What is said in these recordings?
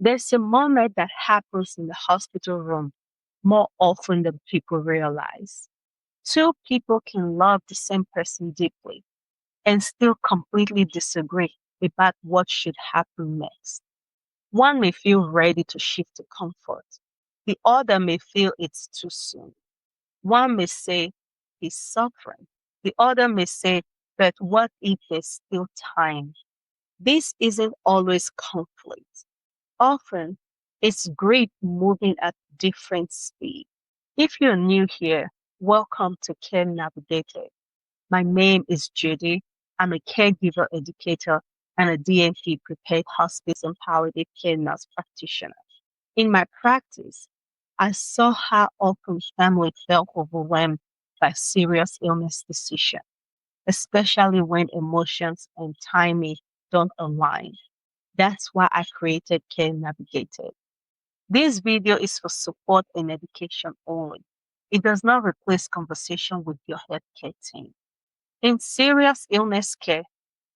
There's a moment that happens in the hospital room more often than people realize. Two people can love the same person deeply and still completely disagree about what should happen next. One may feel ready to shift to comfort. The other may feel it's too soon. One may say he's suffering. The other may say, but what if there's still time? This isn't always conflict. Often, it's grief moving at different speed. If you're new here, welcome to Care Navigated. My name is Judy. I'm a caregiver educator and a DNP prepared hospice and palliative care nurse practitioner. In my practice, I saw how often families felt overwhelmed by serious illness decisions, especially when emotions and timing don't align. That's why I created Care Navigated. This video is for support and education only. It does not replace conversation with your healthcare team. In serious illness care,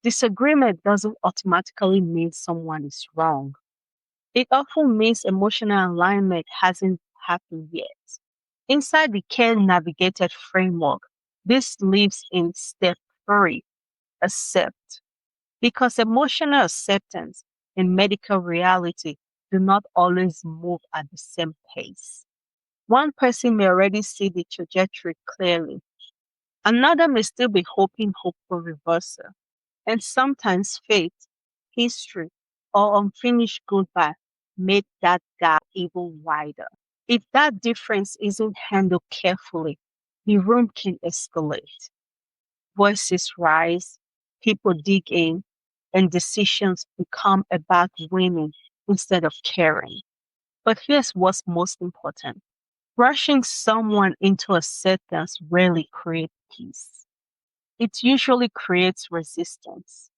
disagreement doesn't automatically mean someone is wrong. It often means emotional alignment hasn't happened yet. Inside the Care Navigated framework, this lives in step 3, accept. Because emotional acceptance and medical reality do not always move at the same pace. One person may already see the trajectory clearly. Another may still be hoping hope for reversal. And sometimes fate, history, or unfinished goodbye make that gap even wider. If that difference isn't handled carefully, the room can escalate. Voices rise, people dig in, and decisions become about winning instead of caring. But here's what's most important. Rushing someone into acceptance rarely creates peace. It usually creates resistance.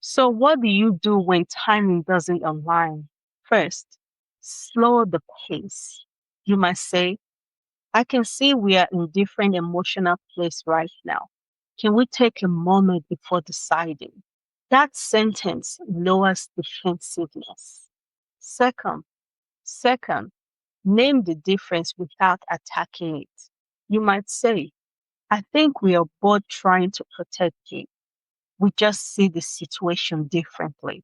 So, what do you do when timing doesn't align? First, slow the pace. You might say, I can see we are in different emotional place right now. Can we take a moment before deciding? That sentence lowers defensiveness. Second, second, name the difference without attacking it. You might say, I think we are both trying to protect you. We just see the situation differently.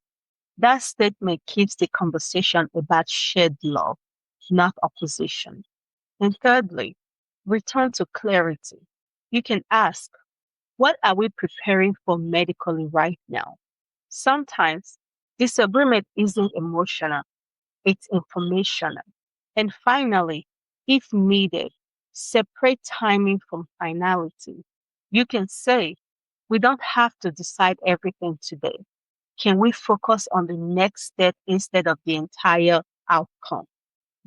That statement keeps the conversation about shared love, not opposition. And thirdly, return to clarity. You can ask, what are we preparing for medically right now? Sometimes disagreement isn't emotional, it's informational. And finally, if needed, separate timing from finality. You can say, we don't have to decide everything today. Can we focus on the next step instead of the entire outcome?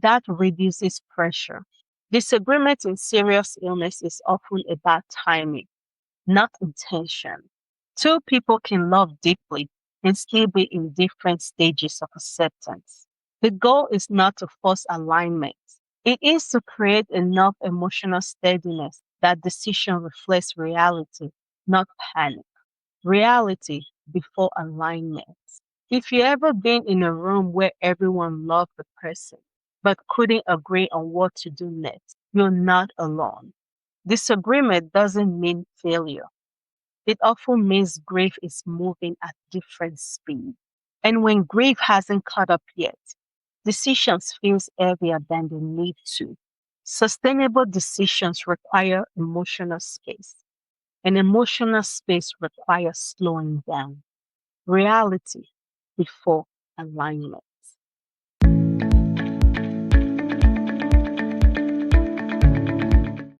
That reduces pressure. Disagreement in serious illness is often about timing, not intention. Two people can love deeply and still be in different stages of acceptance. The goal is not to force alignment. It is to create enough emotional steadiness that decision reflects reality, not panic. Reality before alignment. If you ever been in a room where everyone loved the person but couldn't agree on what to do next, you're not alone. Disagreement doesn't mean failure. It often means grief is moving at different speed. And when grief hasn't caught up yet, decisions feels heavier than they need to. Sustainable decisions require emotional space, and emotional space requires slowing down. Reality before alignment.